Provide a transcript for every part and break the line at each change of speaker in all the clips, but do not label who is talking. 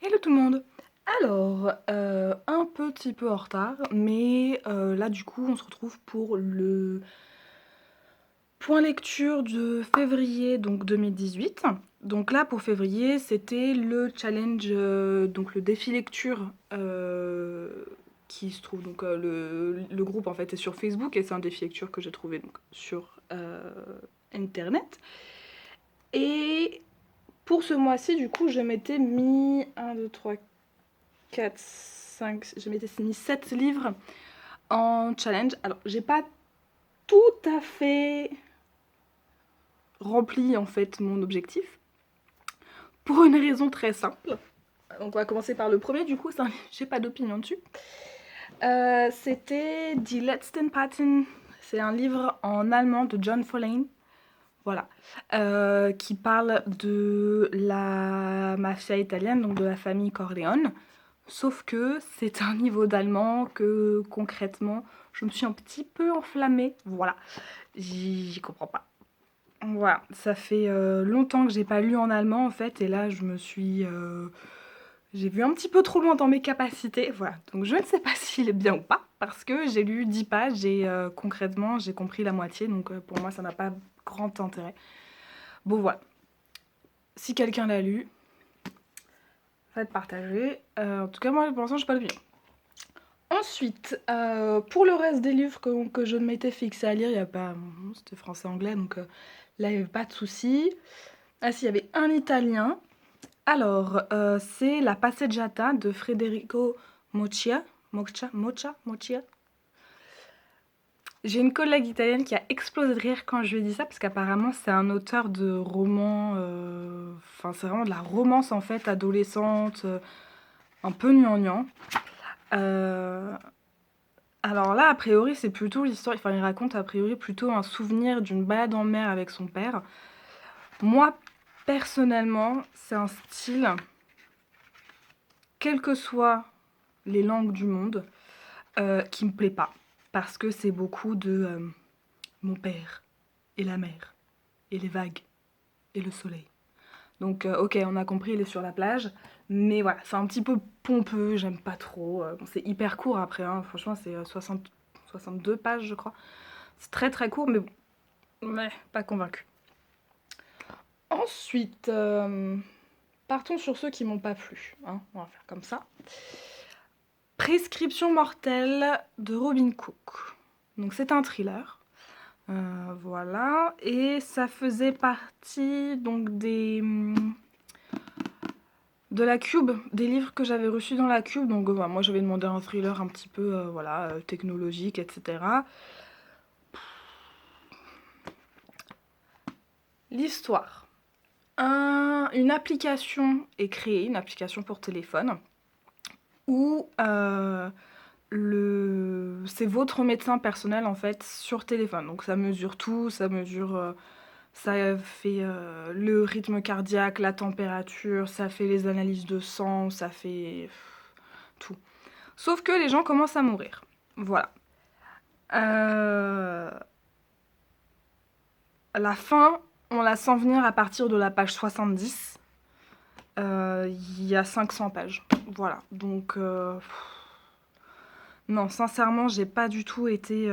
Hello tout le monde! Alors, un petit peu en retard, mais là du coup on se retrouve pour le point lecture de février donc 2018. Donc là pour février c'était le challenge, donc le défi lecture qui se trouve donc le groupe en fait est sur Facebook et c'est un défi lecture que j'ai trouvé donc sur internet. Et pour ce mois-ci du coup je m'étais mis 1, 2, 3, 4, 5, je m'étais mis 7 livres en challenge. Alors, j'ai pas tout à fait rempli en fait mon objectif pour une raison très simple. Donc, on va commencer par le premier, du coup, j'ai pas d'opinion dessus. C'était Die letzten Paten. C'est un livre en allemand de John Follane. Voilà. Qui parle de la mafia italienne, donc de la famille Corleone. Sauf que c'est un niveau d'allemand que concrètement je me suis un petit peu enflammée. Voilà, j'y comprends pas. Voilà, ça fait longtemps que j'ai pas lu en allemand en fait, et là je me suis. J'ai vu un petit peu trop loin dans mes capacités. Voilà, donc je ne sais pas s'il est bien ou pas, parce que j'ai lu 10 pages et concrètement j'ai compris la moitié, donc pour moi ça n'a pas grand intérêt. Bon voilà, si quelqu'un l'a lu, faites partager. En tout cas, moi pour l'instant, j'ai pas d'opinion. Ensuite, pour le reste des livres que je m'étais fixé à lire, il y a pas. C'était français-anglais, donc là, il n'y avait pas de souci. Ah, si, il y avait un italien. Alors, c'est La Passeggiata de Federico Moccia. Moccia. J'ai une collègue italienne qui a explosé de rire quand je lui ai dit ça, parce qu'apparemment, c'est un auteur de romans. Enfin, c'est vraiment de la romance en fait, adolescente, un peu gnangnan. Alors là, a priori, c'est plutôt l'histoire. Enfin, il raconte a priori plutôt un souvenir d'une balade en mer avec son père. Moi, personnellement, c'est un style, quelles que soient les langues du monde, qui me plaît pas. Parce que c'est beaucoup de mon père, et la mer, et les vagues, et le soleil. Donc, ok, on a compris, il est sur la plage. Mais voilà, c'est un petit peu pompeux, j'aime pas trop. Bon, c'est hyper court après, hein. Franchement, c'est 62 pages, je crois. C'est très très court, mais bon, ouais, pas convaincu. Ensuite, partons sur ceux qui m'ont pas plu. Hein, on va faire comme ça. Prescription mortelle de Robin Cook. Donc c'est un thriller. Voilà. Et ça faisait partie donc de la Cube, des livres que j'avais reçus dans la Cube. Donc moi j'avais demandé un thriller un petit peu voilà, technologique, etc. L'histoire. Une application est créée, une application pour téléphone, où c'est votre médecin personnel en fait sur téléphone. Donc ça mesure tout, ça mesure, ça fait le rythme cardiaque, la température, ça fait les analyses de sang, ça fait tout. Sauf que les gens commencent à mourir. Voilà. La fin, on la sent venir à partir de la page 70. Il y a 500 pages. Voilà. Donc, non, sincèrement, j'ai pas du tout été.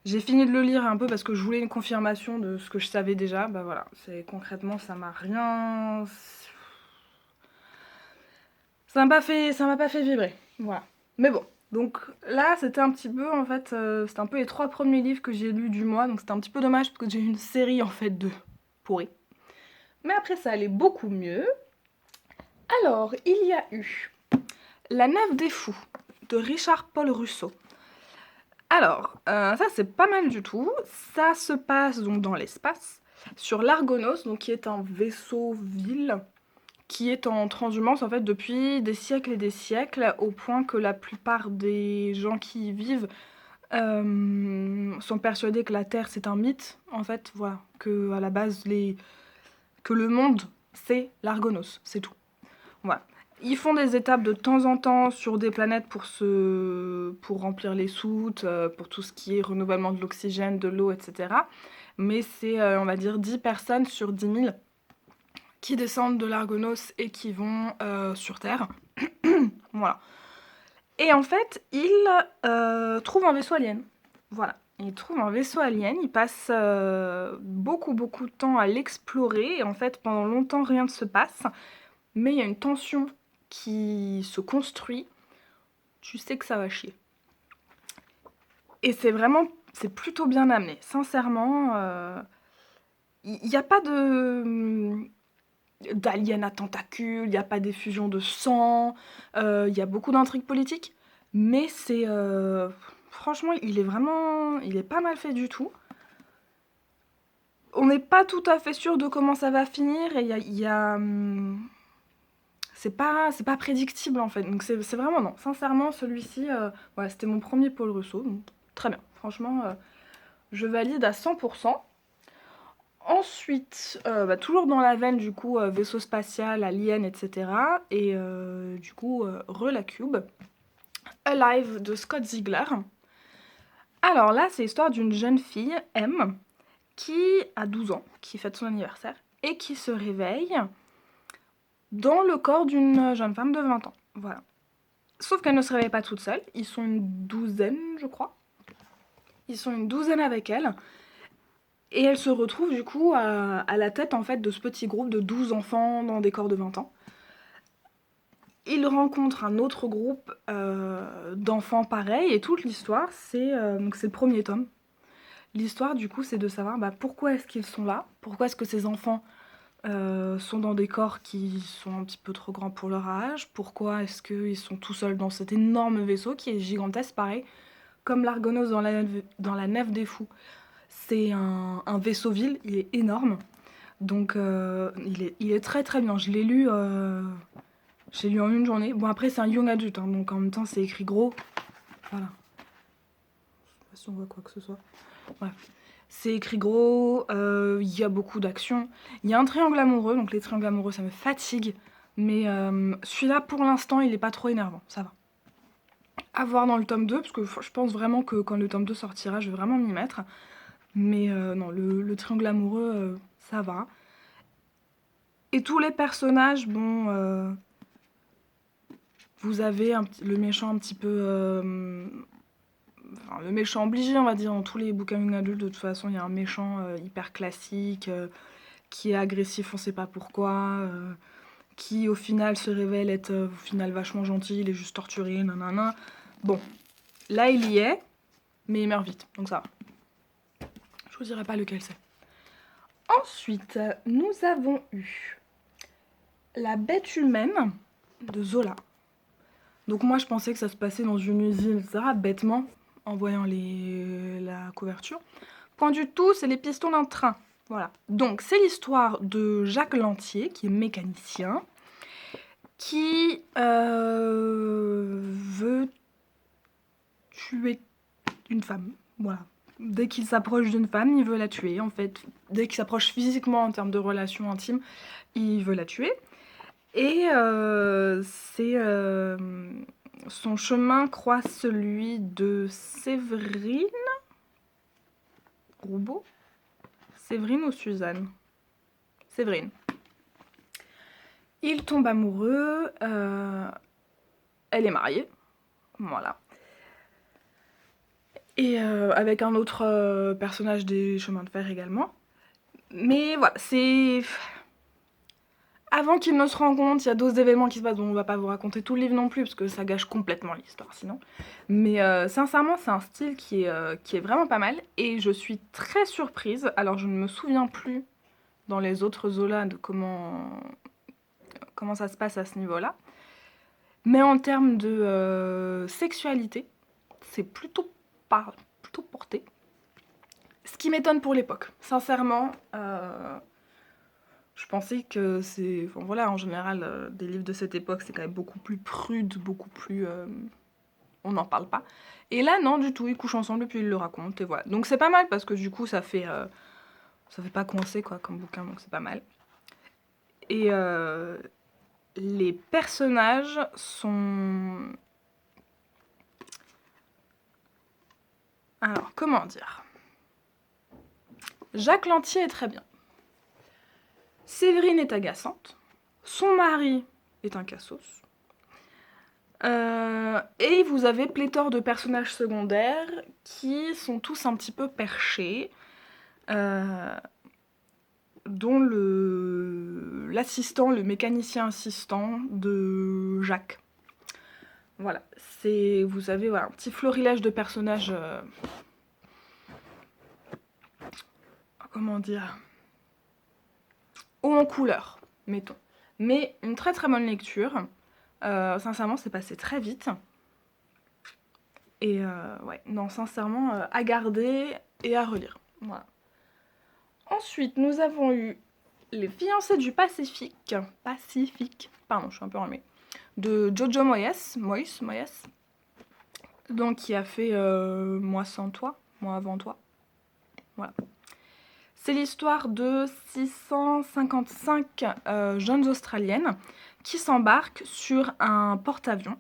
J'ai fini de le lire un peu parce que je voulais une confirmation de ce que je savais déjà. Bah voilà, c'est concrètement, ça m'a rien. Ça m'a pas fait vibrer. Voilà. Mais bon. Donc là, c'était un petit peu, en fait, c'était un peu les 3 premiers livres que j'ai lus du mois. Donc c'était un petit peu dommage parce que j'ai eu une série, en fait, de pourris. Mais après, ça allait beaucoup mieux. Alors, il y a eu La Nef des Fous de Richard Paul Russo. Alors, ça c'est pas mal du tout. Ça se passe donc dans l'espace, sur l'Argonos, donc qui est un vaisseau-ville qui est en transhumance en fait depuis des siècles et des siècles, au point que la plupart des gens qui y vivent sont persuadés que la Terre c'est un mythe, en fait, voilà, que à la base que le monde c'est l'Argonos, c'est tout. Voilà. Ils font des étapes de temps en temps sur des planètes pour remplir les soutes, pour tout ce qui est renouvellement de l'oxygène, de l'eau, etc. Mais c'est, on va dire, 10 personnes sur 10 000 qui descendent de l'Argonos et qui vont sur Terre. Voilà. Et en fait, il trouve un vaisseau alien. Voilà. Il trouve un vaisseau alien, il passe beaucoup de temps à l'explorer, et en fait, pendant longtemps, rien ne se passe, mais il y a une tension qui se construit, tu sais que ça va chier. Et c'est plutôt bien amené, sincèrement, il n'y a pas d'aliens à tentacules, il n'y a pas d'effusion de sang, il y a beaucoup d'intrigues politiques, mais c'est... franchement, il est pas mal fait du tout. On n'est pas tout à fait sûr de comment ça va finir, et c'est pas prédictible en fait, donc c'est vraiment non. Sincèrement, celui-ci, voilà, c'était mon premier Paul Russo, donc très bien. Franchement, je valide à 100%. Ensuite, toujours dans la veine du coup vaisseau spatial, alien, etc. Et du coup, Relacube, Alive de Scott Ziegler. Alors là, c'est l'histoire d'une jeune fille, M, qui a 12 ans, qui fête son anniversaire, et qui se réveille dans le corps d'une jeune femme de 20 ans. Voilà. Sauf qu'elle ne se réveille pas toute seule, ils sont une douzaine, je crois. Ils sont une douzaine avec elle. Et elle se retrouve du coup à la tête en fait de ce petit groupe de 12 enfants dans des corps de 20 ans. Il rencontre un autre groupe d'enfants pareils, et toute l'histoire, donc c'est le premier tome. L'histoire du coup c'est de savoir pourquoi est-ce qu'ils sont là, pourquoi est-ce que ces enfants sont dans des corps qui sont un petit peu trop grands pour leur âge, pourquoi est-ce qu'ils sont tout seuls dans cet énorme vaisseau qui est gigantesque, pareil, comme l'Argonos dans la Nef des Fous. C'est un vaisseau-ville, il est énorme, donc il est très très bien. Je l'ai lu en une journée. Bon, après c'est un young adulte, hein, donc en même temps c'est écrit gros. Voilà. Je sais pas si on voit quoi que ce soit. Bref. C'est écrit gros, il y a beaucoup d'action. Il y a un triangle amoureux, donc les triangles amoureux ça me fatigue. Mais celui-là pour l'instant il est pas trop énervant, ça va. À voir dans le tome 2, parce que je pense vraiment que quand le tome 2 sortira, je vais vraiment m'y mettre. Mais non, le triangle amoureux, ça va. Et tous les personnages, bon... vous avez le méchant un petit peu... enfin, le méchant obligé, on va dire, dans tous les bouquins young adultes. De toute façon, il y a un méchant hyper classique, qui est agressif, on sait pas pourquoi, qui au final se révèle être au final vachement gentil, il est juste torturé, nanana. Bon, là il y est, mais il meurt vite, donc ça va. Je vous dirai pas lequel c'est. Ensuite, nous avons eu La bête humaine de Zola. Donc moi je pensais que ça se passait dans une usine, etc. Bêtement, en voyant la couverture. Point du tout, c'est les pistons d'un train. Voilà. Donc c'est l'histoire de Jacques Lantier, qui est mécanicien, qui veut tuer une femme. Voilà. Dès qu'il s'approche d'une femme, il veut la tuer. En fait, dès qu'il s'approche physiquement en termes de relations intimes, il veut la tuer. Et son chemin croise celui de Séverine Roubaud. Séverine ou Suzanne? Séverine. Il tombe amoureux. Elle est mariée. Voilà. Et avec un autre personnage des chemins de fer également. Mais voilà, c'est... Avant qu'ils ne se rendent compte, il y a d'autres événements qui se passent, dont on va pas vous raconter tout le livre non plus, parce que ça gâche complètement l'histoire sinon. Mais sincèrement, c'est un style qui est vraiment pas mal, et je suis très surprise. Alors je ne me souviens plus dans les autres Zola de comment ça se passe à ce niveau-là. Mais en termes de sexualité, c'est plutôt porté. Ce qui m'étonne pour l'époque. Sincèrement, je pensais que c'est... Enfin, voilà, en général, des livres de cette époque, c'est quand même beaucoup plus prude, beaucoup plus... on n'en parle pas. Et là, non, du tout, ils couchent ensemble et puis ils le racontent, et voilà. Donc c'est pas mal, parce que du coup, ça fait pas coincer, quoi, comme bouquin, donc c'est pas mal. Et les personnages sont... Alors, comment dire? Jacques Lantier est très bien. Séverine est agaçante. Son mari est un cassos. Et vous avez pléthore de personnages secondaires qui sont tous un petit peu perchés, dont l'assistant, le mécanicien assistant de Jacques. Voilà, vous avez un petit florilège de personnages, comment dire, haut en couleur, mettons. Mais une très très bonne lecture. Sincèrement, c'est passé très vite. Et ouais, non, sincèrement, à garder et à relire. Voilà. Ensuite, nous avons eu Les fiancés du Pacifique. Pardon, je suis un peu enrhumée. De Jojo Moyes. Donc, qui a fait Moi sans toi, Moi avant toi. Voilà. C'est l'histoire de 655 jeunes Australiennes qui s'embarquent sur un porte-avions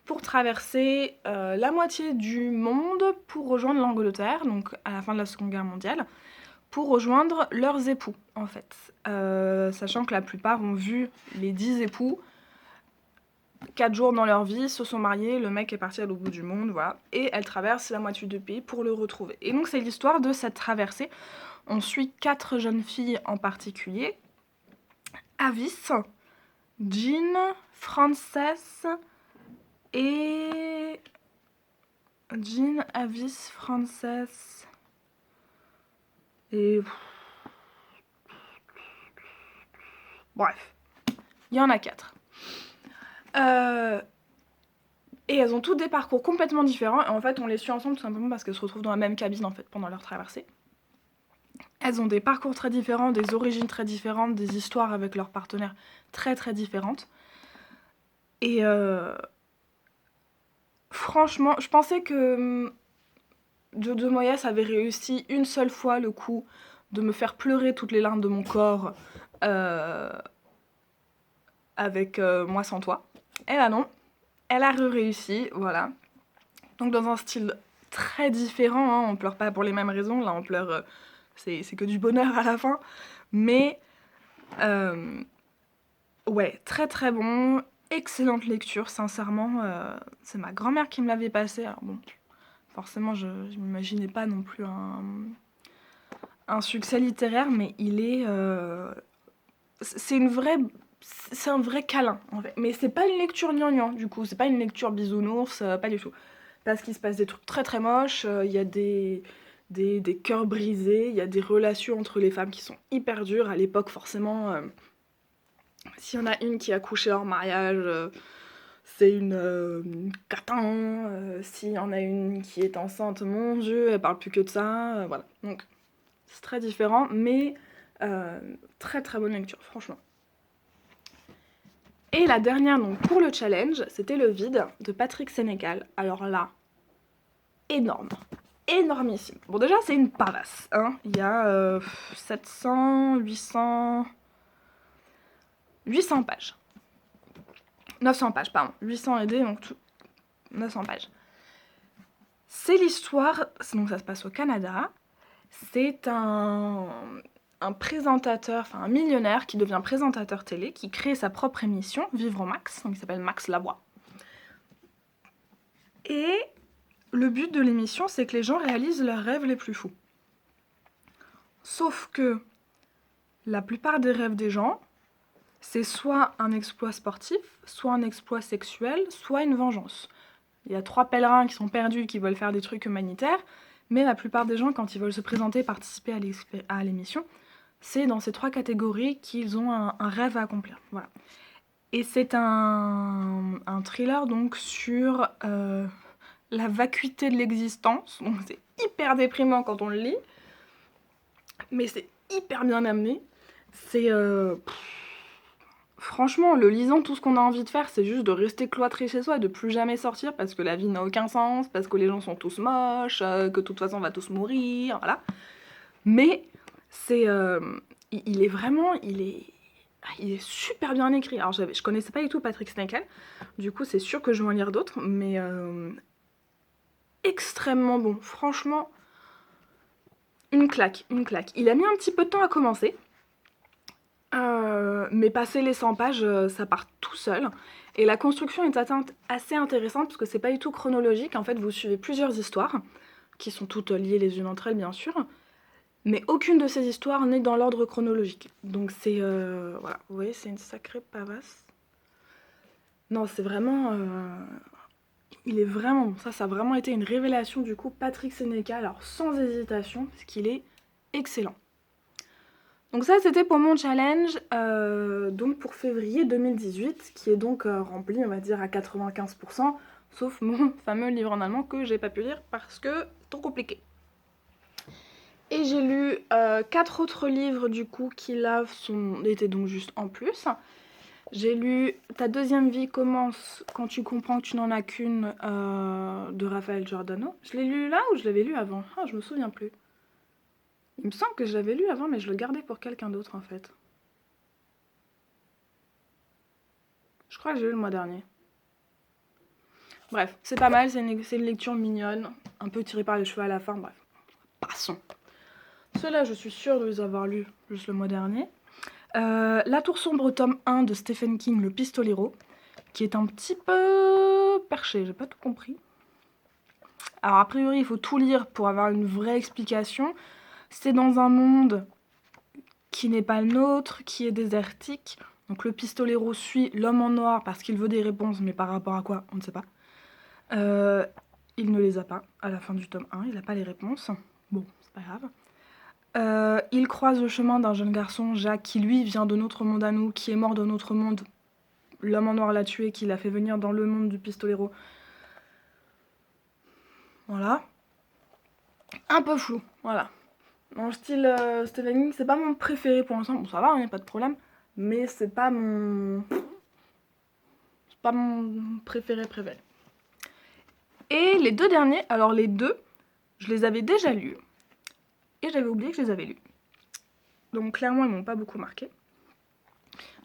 pour traverser la moitié du monde pour rejoindre l'Angleterre, donc à la fin de la Seconde Guerre mondiale, pour rejoindre leurs époux, en fait. Sachant que la plupart ont vu les 10 époux 4 jours dans leur vie, se sont mariés, le mec est parti à l'autre bout du monde, voilà. Et elles traversent la moitié du pays pour le retrouver. Et donc c'est l'histoire de cette traversée. On suit 4 jeunes filles en particulier. Avis, Jean, Frances et... Jean, Avis, Frances... Et... Bref, il y en a 4. Et elles ont toutes des parcours complètement différents. Et en fait, on les suit ensemble tout simplement parce qu'elles se retrouvent dans la même cabine en fait pendant leur traversée. Elles ont des parcours très différents, des origines très différentes, des histoires avec leurs partenaires très très différentes. Et franchement, je pensais que Jojo Moyes avait réussi une seule fois le coup de me faire pleurer toutes les larmes de mon corps avec Moi sans toi. Et là non, elle a réussi, voilà. Donc dans un style très différent, hein, on pleure pas pour les mêmes raisons, là on pleure, c'est que du bonheur à la fin. Mais ouais, très très bon, excellente lecture, sincèrement. C'est ma grand-mère qui me l'avait passé, alors bon, forcément je m'imaginais pas non plus un succès littéraire, mais il est... c'est un vrai câlin, en fait. Mais c'est pas une lecture gnangnan, du coup. C'est pas une lecture bisounours, pas du tout. Parce qu'il se passe des trucs très très moches, il y a des cœurs brisés, il y a des relations entre les femmes qui sont hyper dures. À l'époque, forcément, s'il y en a une qui a couché hors mariage, c'est une catin. S'il y en a une qui est enceinte, mon Dieu, elle parle plus que de ça. Voilà. Donc, c'est très différent, mais très très bonne lecture, franchement. Et la dernière, donc pour le challenge, c'était Le Vide de Patrick Sénécal. Alors là, énorme, énormissime. Bon déjà c'est une pavasse, hein. Il y a 700, 800 pages. 900 pages, pardon. 800 aidés, donc 900 pages. C'est l'histoire, donc ça se passe au Canada. C'est un présentateur, enfin un millionnaire qui devient présentateur télé, qui crée sa propre émission, Vivre au Max, donc il s'appelle Max Lavoie. Et le but de l'émission, c'est que les gens réalisent leurs rêves les plus fous. Sauf que la plupart des rêves des gens, c'est soit un exploit sportif, soit un exploit sexuel, soit une vengeance. Il y a 3 pèlerins qui sont perdus, qui veulent faire des trucs humanitaires, mais la plupart des gens, quand ils veulent se présenter, participer à l'émission, c'est dans ces 3 catégories qu'ils ont un rêve à accomplir. Voilà. Et c'est un thriller donc sur la vacuité de l'existence. Donc c'est hyper déprimant quand on le lit, mais c'est hyper bien amené. C'est franchement, le lisant, tout ce qu'on a envie de faire, c'est juste de rester cloîtré chez soi et de plus jamais sortir parce que la vie n'a aucun sens, parce que les gens sont tous moches, que de toute façon on va tous mourir, voilà. Mais c'est, il est vraiment, il est super bien écrit. Alors je connaissais pas du tout Patrick Sénécal, du coup c'est sûr que je vais en lire d'autres, mais extrêmement bon, franchement, une claque. Il a mis un petit peu de temps à commencer. mais passé les 100 pages, ça part tout seul. Et la construction est assez intéressante parce que c'est pas du tout chronologique. En fait, vous suivez plusieurs histoires qui sont toutes liées les unes entre elles, bien sûr. Mais aucune de ces histoires n'est dans l'ordre chronologique. Donc c'est... voilà, vous voyez, c'est une sacrée pavasse. Non, c'est vraiment... il est vraiment bon. Ça a vraiment été une révélation du coup. Patrick Sénécal, alors sans hésitation, parce qu'il est excellent. Donc ça, c'était pour mon challenge, donc pour février 2018, qui est donc rempli, on va dire, à 95%, sauf mon fameux livre en allemand que j'ai pas pu lire parce que trop compliqué. Et j'ai lu 4 autres livres du coup qui là étaient donc juste en plus. J'ai lu Ta deuxième vie commence quand tu comprends que tu n'en as qu'une de Raphaël Giordano. Je l'ai lu là ou je l'avais lu avant? Ah, je me souviens plus. Il me semble que je l'avais lu avant mais je le gardais pour quelqu'un d'autre en fait. Je crois que j'ai lu le mois dernier. Bref, c'est pas mal, c'est une lecture mignonne, un peu tirée par les cheveux à la fin, bref. Passons. Ceux-là, je suis sûre de les avoir lus juste le mois dernier. La Tour sombre, tome 1 de Stephen King, Le Pistolero, qui est un petit peu perché, j'ai pas tout compris. Alors a priori, il faut tout lire pour avoir une vraie explication. C'est dans un monde qui n'est pas le nôtre, qui est désertique. Donc le Pistolero suit l'homme en noir parce qu'il veut des réponses, mais par rapport à quoi, on ne sait pas. Il ne les a pas à la fin du tome 1, il n'a pas les réponses. Bon, c'est pas grave. Il croise le chemin d'un jeune garçon, Jacques, qui lui vient de notre monde à nous, qui est mort de notre monde. L'homme en noir l'a tué, qui l'a fait venir dans le monde du Pistolero. Voilà. Un peu flou, voilà. Dans le style Stephen King, c'est pas mon préféré pour l'instant. Bon, ça va, il n'y a pas de problème. Mais c'est pas mon... C'est pas mon préféré. Et les deux derniers, alors les deux, je les avais déjà lus. Et j'avais oublié que je les avais lus. Donc clairement, ils m'ont pas beaucoup marqué.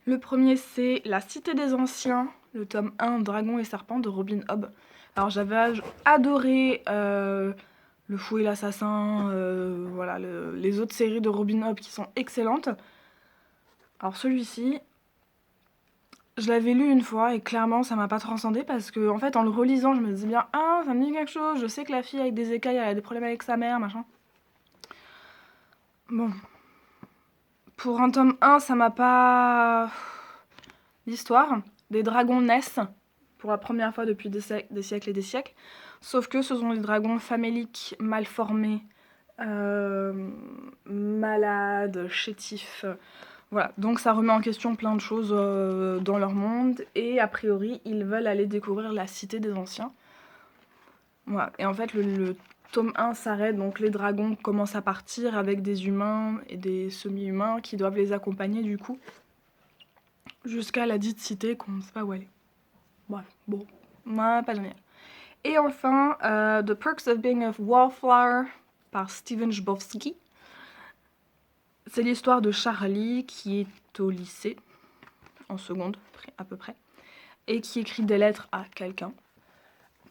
Le premier, c'est La Cité des Anciens, le tome 1, Dragon et Serpent de Robin Hobb. Alors j'avais adoré Le Fou et l'Assassin, voilà, les autres séries de Robin Hobb qui sont excellentes. Alors celui-ci, je l'avais lu une fois et clairement ça m'a pas transcendé parce que en fait en le relisant je me disais bien ah ça me dit quelque chose, je sais que la fille avec des écailles elle a des problèmes avec sa mère machin. Bon. Pour un tome 1 ça m'a pas... L'histoire, des dragons naissent pour la première fois depuis des siècles et des siècles, sauf que ce sont des dragons faméliques, mal formés, malades, chétifs. Voilà, donc ça remet en question plein de choses dans leur monde, et a priori, ils veulent aller découvrir la Cité des Anciens. Voilà, et en fait, le tome 1 s'arrête, donc les dragons commencent à partir avec des humains et des semi-humains qui doivent les accompagner du coup, jusqu'à la dite cité qu'on ne sait pas où elle est. Bref, bon, moi, pas génial. Et enfin, The Perks of Being a Wallflower par Steven Chbosky. C'est l'histoire de Charlie qui est au lycée, en seconde à peu près, et qui écrit des lettres à quelqu'un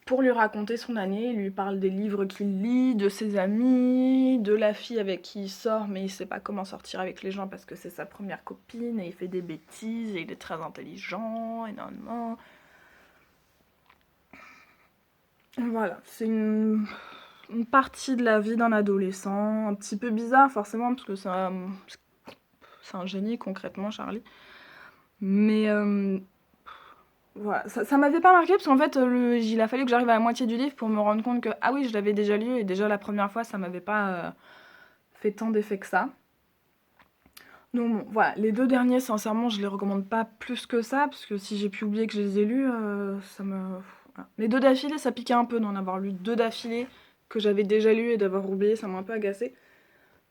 pour lui raconter son année. Il lui parle des livres qu'il lit, de ses amis, de la fille avec qui il sort, mais il sait pas comment sortir avec les gens parce que c'est sa première copine, et il fait des bêtises, et il est très intelligent, énormément. Voilà, c'est une partie de la vie d'un adolescent, un petit peu bizarre forcément, parce que c'est un génie concrètement, Charlie. Mais voilà, ça m'avait pas marqué, parce qu'en fait, il a fallu que j'arrive à la moitié du livre pour me rendre compte que, ah oui, je l'avais déjà lu, et déjà la première fois, ça m'avait pas fait tant d'effet que ça. Donc bon, voilà, les deux derniers, sincèrement, je les recommande pas plus que ça, parce que si j'ai pu oublier que je les ai lus, ça me... Voilà. Les deux d'affilée, ça piquait un peu d'en avoir lu deux d'affilée, que j'avais déjà lu et d'avoir oublié, ça m'a un peu agacé.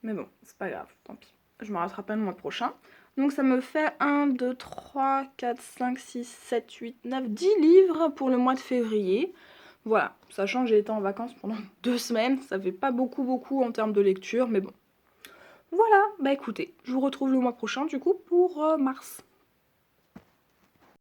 Mais bon, c'est pas grave, tant pis. Je me rattraperai le mois prochain. Donc ça me fait 1, 2, 3, 4, 5, 6, 7, 8, 9, 10 livres pour le mois de février. Voilà, sachant que j'ai été en vacances pendant 2 semaines, ça fait pas beaucoup en termes de lecture, mais bon. Voilà, bah écoutez, je vous retrouve le mois prochain du coup pour mars.